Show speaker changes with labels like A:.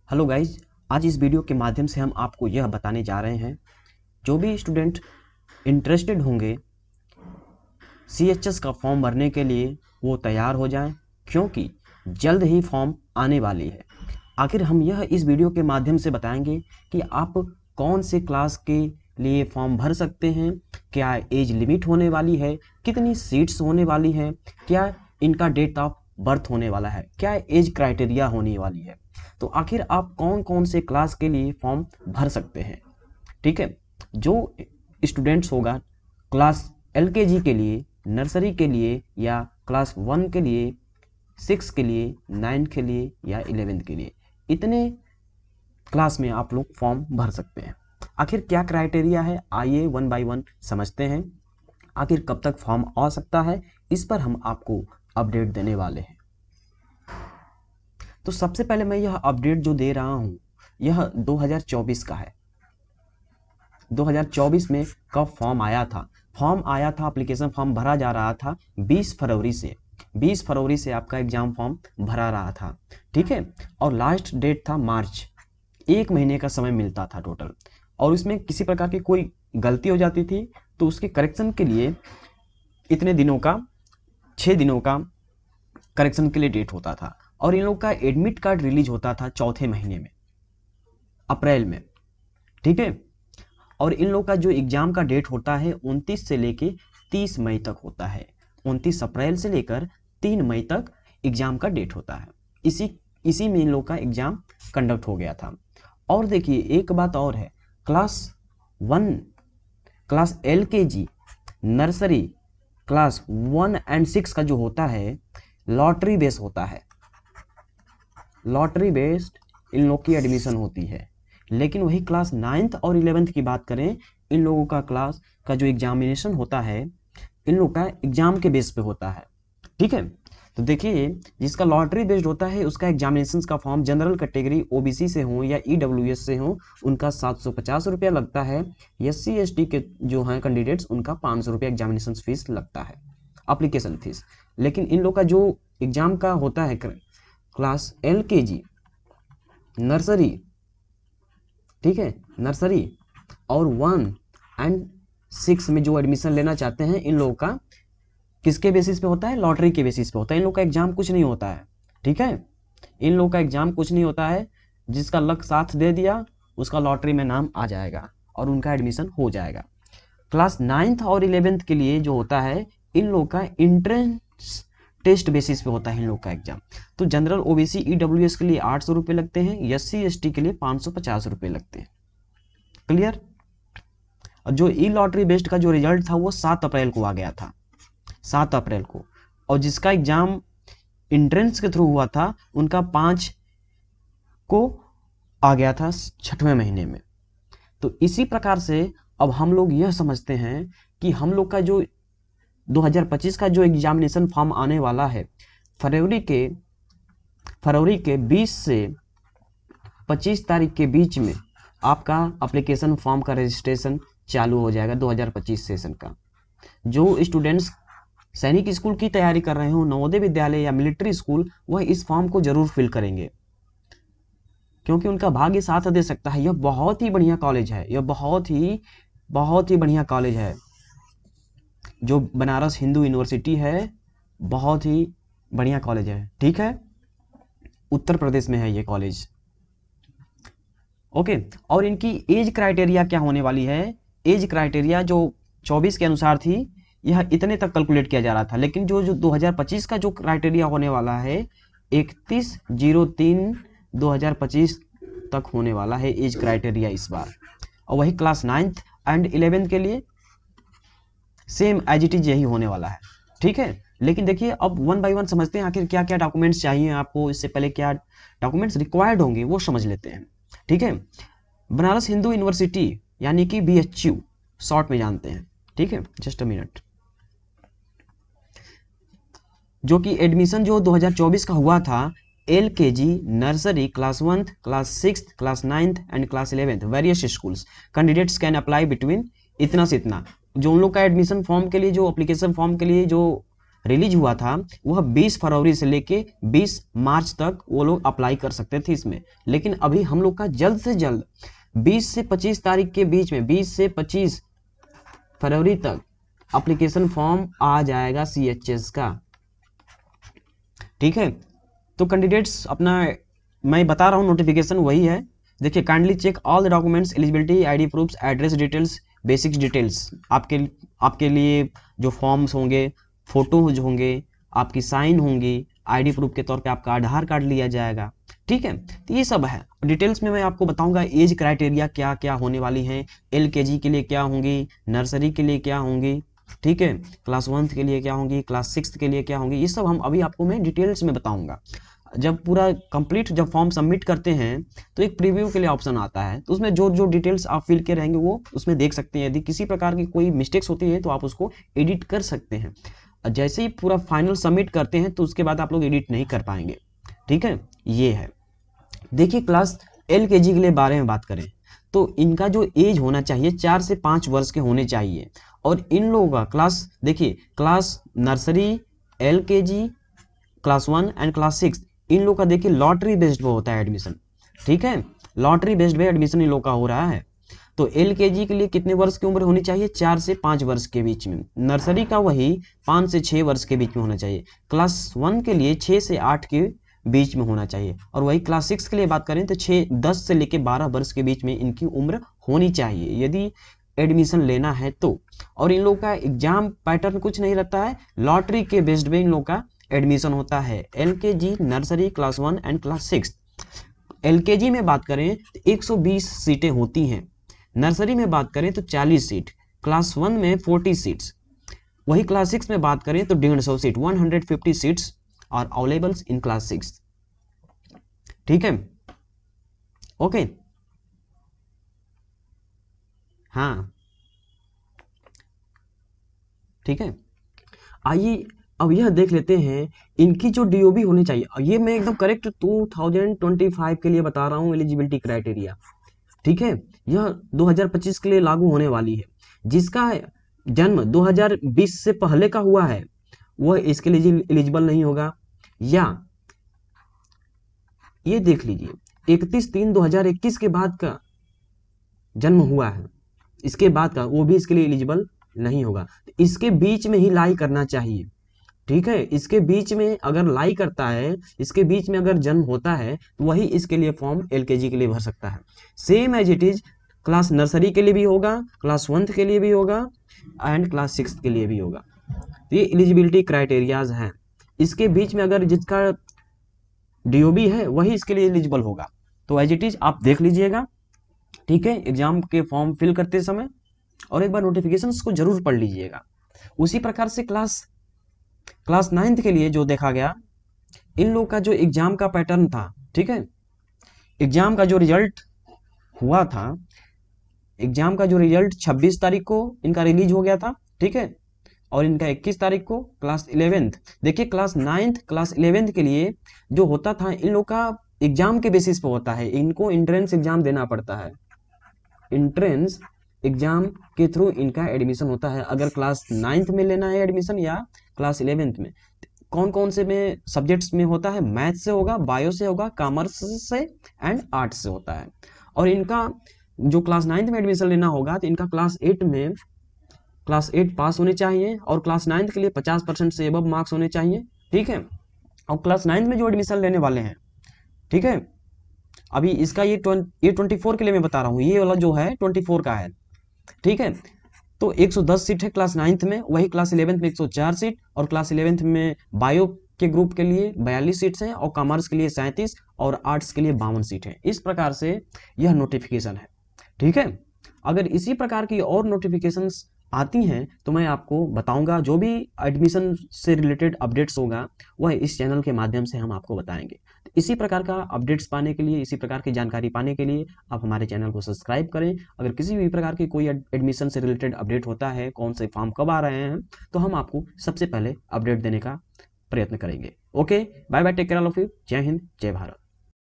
A: Hello guys, आज इस video के माध्यम से हम आपको यह बताने जा रहे हैं, जो भी स्टूडेंट इंटरेस्टेड होंगे सीएचएस का फॉर्म भरने के लिए वो तैयार हो जाएं, क्योंकि जल्द ही फॉर्म आने वाली है। आखिर हम यह इस वीडियो के माध्यम से बताएंगे कि आप कौन से क्लास के लिए फॉर्म भर सकते हैं, क्या एज लिमिट होने वाली है, कितनी सीट्स होने वाली है, क्या इनका डेट ऑफ बर्थ होने वाला है, क्या एज क्राइटेरिया होने वाली है। तो आखिर आप कौन कौन से क्लास के लिए फॉर्म भर सकते हैं। ठीक है, जो स्टूडेंट्स होगा क्लास एलकेजी के लिए, नर्सरी के लिए, या क्लास 1 के लिए, 6 के लिए, 9 के लिए, या 11 के लिए, इतने क्लास में आप लोग फॉर्म भर सकते हैं। आखिर क्या क्राइटेरिया है, आइए वन बाय वन समझते हैं। आखिर कब तक फॉर्म आ सकता है, इस पर हम आपको अपडेट देने वाले हैं। तो सबसे पहले मैं यह अपडेट जो दे रहा हूं, यह 2024 का है। 2024 में कब फॉर्म आया था? फॉर्म आया था, एप्लीकेशन फॉर्म भरा जा रहा था 20 फरवरी से। 20 फरवरी से आपका एग्जाम फॉर्म भरा रहा था, ठीक है। और लास्ट डेट था मार्च। 1 महीने का समय मिलता था टोटल, और उसमें किसी प्रकार की कोई गलती हो जाती थी तो उसके करेक्शन के लिए इतने दिनों का, 6 दिनों का करेक्शन के लिए डेट होता था। और इन लोग का एडमिट कार्ड रिलीज होता था चौथे महीने में, अप्रैल में, ठीक है। और इन लोग का जो एग्जाम का डेट होता है 29 से लेके 30 मई तक होता है। 29 अप्रैल से लेकर 3 मई तक एग्जाम का डेट होता है। इसी में इन लोग का एग्जाम कंडक्ट हो गया था। और देखिए एक बात और है, class 1, class LKG, nursery, class 1 और 6 का जो होता है लॉटरी बेस होता है। लॉटरी बेस्ड इन लोग की एडमिशन होती है। लेकिन वही क्लास 9th और 11th की बात करें, इन लोगों का क्लास का जो एग्जामिनेशन होता है इन लोग का एग्जाम के बेस पे होता है, ठीक है। तो देखिए, जिसका लॉटरी बेस्ड होता है उसका एग्जामिनेशन का फॉर्म जनरल कैटेगरी ओबीसी से हो या ईडब्ल्यूएस से हो, उनका 750 रुपया लगता है। SC ST के जो हैं कैंडिडेट्स, उनका 500 रुपया एग्जामिनेशन फीस लगता है, एप्लीकेशन फीस। लेकिन इन लोग का जो एग्जाम का होता है क्लास एलकेजी, नर्सरी, ठीक है, नर्सरी और 1 और 6 में जो एडमिशन लेना चाहते हैं, इन लोगों का किसके बेसिस पे होता है? लॉटरी के बेसिस पे होता है। इन लोग का एग्जाम कुछ नहीं होता है, ठीक है। इन लोग का एग्जाम कुछ नहीं होता है। जिसका लक साथ दे दिया उसका लॉटरी में नाम आ जाएगा और उनका एडमिशन हो जाएगा। क्लास 9th और 11th के लिए जो होता है, इन लोग का एंट्रेंस टेस्ट बेसिस पे होता है इन लोग का एग्जाम। तो जनरल ओबीसी ईडब्ल्यूएस के लिए 800 रुपये लगते हैं, SC ST के लिए 550 रुपये लगते हैं। क्लियर? और जो ई लॉटरी बेस्ड का जो रिजल्ट था वो 7 अप्रैल को आ गया था, 7 अप्रैल को। और जिसका एग्जाम एंट्रेंस के थ्रू हुआ था उनका 5 को आ गया था 6वें महीने में। तो इसी प्रकार से अब हम लोग यह समझते हैं कि हम लोग का जो 2025 का जो एग्जामिनेशन फॉर्म आने वाला है, फरवरी के 20 से 25 तारीख के बीच में आपका एप्लीकेशन फॉर्म का रजिस्ट्रेशन चालू हो जाएगा 2025 सेशन का। जो स्टूडेंट्स सैनिक स्कूल की तैयारी कर रहे हो, नवोदय विद्यालय या मिलिट्री स्कूल, वह इस फॉर्म को जरूर फिल करेंगे, क्योंकि उनका भाग्य साथ दे सकता है। यह बहुत ही बढ़िया कॉलेज है, यह बहुत ही बढ़िया कॉलेज है। जो बनारस हिंदू यूनिवर्सिटी है, बहुत ही बढ़िया कॉलेज है, ठीक है। उत्तर प्रदेश में है ये कॉलेज, ओके। और इनकी एज क्राइटेरिया क्या होने वाली है? एज क्राइटेरिया जो 24 के अनुसार थी, यह इतने तक कैलकुलेट किया जा रहा था। लेकिन जो 2025 का जो क्राइटेरिया होने वाला है 31/03/2025 तक होने वाला है एज क्राइटेरिया इस बार। और वही क्लास 9th और 11th के लिए सेम एज इट इज यही होने वाला है, ठीक है। लेकिन देखिए, अब 1 बाय 1 समझते हैं आखिर क्या क्या डॉक्यूमेंट्स चाहिए आपको। इससे पहले क्या डॉक्यूमेंट्स रिक्वायर्ड होंगे वो समझ लेते हैं, ठीक है। बनारस हिंदू यूनिवर्सिटी यानी कि BHU शॉर्ट में जानते हैं, ठीक है। Just a minute. जो कि एडमिशन जो 2024 का हुआ था, LKG, nursery, class 1, class 6, class 9th and class 11th various schools candidates can apply between इतना से इतना। जो उन लोग का एडमिशन फॉर्म के लिए, जो एप्लीकेशन फॉर्म के लिए जो रिलीज हुआ था वह 20 फरवरी से लेके 20 मार्च तक वो लोग अप्लाई कर सकते थे इसमें, लेकिन अभी हम लोग का जल्द से जल्द 20 से 25 तारीख के बीच में 20 से 25 फरवरी तक एप्लीकेशन फॉर्म आ जाएगा CHS का। ठीक है, तो कैंडिडेट्स अपना मैं बता रहा हूँ नोटिफिकेशन वही है। देखिए, kindly check all the documents, eligibility, ID proofs, address details, basics details. आपके लिए जो फॉर्म्स होंगे, फोटोज होंगे, आपकी साइन होंगी, ID प्रूफ के तौर पे आपका आधार कार्ड लिया जाएगा। ठीक है, तो ये सब है डिटेल्स में मैं आपको बताऊंगा। एज क्राइटेरिया क्या क्या होने वाली हैं, LKG के लिए क्या होंगी, नर्सरी के लिए क्या होंगी, ठीक है, क्लास 1 के लिए क्या होंगी, क्लास 6 के लिए क्या होंगी, ये सब हम अभी आपको मैं डिटेल्स में बताऊंगा। जब पूरा कंप्लीट जब फॉर्म सबमिट करते हैं तो एक प्रीव्यू के लिए ऑप्शन आता है, तो उसमें जो जो डिटेल्स आप फिल के रहेंगे वो उसमें देख सकते हैं। यदि किसी प्रकार की कोई मिस्टेक्स होती है तो आप उसको एडिट कर सकते हैं। जैसे ही पूरा फाइनल सबमिट करते हैं तो उसके बाद आप लोग एडिट नहीं कर पाएंगे। ठीक है, ये है। देखिए, क्लास LKG के लिए बारे में बात करें तो इनका जो एज होना चाहिए 4 से 5 वर्ष के होने चाहिए। और इन लोगों का क्लास, देखिए, class nursery, LKG, class 1 and class 6, इन लोग का देखिए लॉटरी बेस्ड वो होता है एडमिशन। ठीक है, लॉटरी बेस्ड में एडमिशन इन लोग का हो रहा है। तो LKG के लिए कितने वर्ष की उम्र होनी चाहिए, 4 से 5 वर्ष के बीच में। नर्सरी का वही 5 से 6 वर्ष के बीच में होना चाहिए। क्लास 1 के लिए 6 से 8 के बीच में होना चाहिए। और वही क्लास 6 के लिए बात करें तो 10 से लेके 12 वर्ष के बीच में इनकी उम्र होनी चाहिए यदि एडमिशन लेना है तो। और इन लोग का एग्जाम पैटर्न कुछ नहीं रहता है, लॉटरी के बेस्ड में इन लोग का एडमिशन होता है। LKG, nursery, class 1 and class 6। LKG में बात करें तो 120 सीटें होती हैं, नर्सरी में बात करें तो 40 सीट, क्लास 1 में 40 सीट्स, वही क्लास 6 में बात करें तो 150 seat, 150 seats are available in class 6। ठीक है, ओके, हाँ, ठीक है। आइए अब यह देख लेते हैं इनकी जो DOB होनी चाहिए। ये मैं एकदम करेक्ट 2025 के लिए बता रहा हूँ एलिजिबिलिटी क्राइटेरिया। ठीक है, यह 2025 के लिए लागू होने वाली है। जिसका जन्म 2020 से पहले का हुआ है वह इसके लिए एलिजिबल नहीं होगा। या ये देख लीजिए 31/3/2021 के बाद का जन्म हुआ है, इसके बाद का, वो भी इसके लिए एलिजिबल नहीं होगा। इसके बीच में ही लाई करना चाहिए। ठीक है, इसके बीच में अगर लाई करता है, इसके बीच में अगर जन्म होता है तो वही इसके लिए फॉर्म LKG के लिए भर सकता है। Same as it is class nursery के लिए भी होगा, क्लास 1 के लिए भी होगा एंड क्लास 6 के लिए भी होगा। ये एलिजिबिलिटी क्राइटेरियाज हैं। इसके बीच में अगर जिसका DOB है वही इसके लिए एलिजिबल होगा। तो एज इट इज आप देख लीजिएगा। ठीक है, एग्जाम के फॉर्म फिल करते समय और एक बार नोटिफिकेशंस को जरूर पढ़ लीजिएगा। उसी प्रकार से क्लास 9th के लिए जो देखा गया, इन लोग का जो एग्जाम का पैटर्न था, ठीक है, एग्जाम का जो रिजल्ट हुआ था, एग्जाम का जो रिजल्ट 26 तारीख को इनका रिलीज हो गया था। ठीक है, और इनका 21 तारीख को क्लास 11th। देखिए, क्लास 9th, क्लास 11th के लिए जो होता था इन लोग का एग्जाम के बेसिस पे होता है, इनको इंट्रेंस एग्जाम देना पड़ता है। इंट्रेंस एग्जाम के थ्रू इनका एडमिशन होता है। अगर क्लास 9th में लेना है एडमिशन या क्लास 11th में, कौन कौन से में सब्जेक्ट्स में होता है, मैथ से होगा, बायो से होगा, कॉमर्स से एंड आर्ट्स से होता है। और इनका जो क्लास 9th में एडमिशन लेना होगा तो इनका क्लास 8 पास होने चाहिए और क्लास 9th के लिए 50% से एबव मार्क्स होने चाहिए। ठीक है, और क्लास 9th में जो एडमिशन लेने वाले हैं, ठीक है, अभी इसका ये 24 के लिए मैं बता रहा हूँ, ये वाला जो है 24 का है। ठीक है, तो 110 सीट है क्लास 9th में, वही क्लास 11th में 104 सीट, और क्लास 11th में बायो के ग्रुप के लिए 42 सीट्स हैं, और कॉमर्स के लिए 37 और आर्ट्स के लिए 52 सीट है। इस प्रकार से यह नोटिफिकेशन है। ठीक है, अगर इसी प्रकार की और नोटिफिकेशंस आती हैं तो मैं आपको बताऊंगा। जो भी एडमिशन से रिलेटेड अपडेट्स होगा वह इस चैनल के माध्यम से हम आपको बताएंगे। तो इसी प्रकार का अपडेट्स पाने के लिए, इसी प्रकार की जानकारी पाने के लिए आप हमारे चैनल को सब्सक्राइब करें। अगर किसी भी प्रकार की कोई एडमिशन से रिलेटेड अपडेट होता है, कौन से फॉर्म कब आ रहे हैं, तो हम आपको सबसे पहले अपडेट देने का प्रयत्न करेंगे। Okay, bye bye, take care all of you. जय हिंद, जय भारत।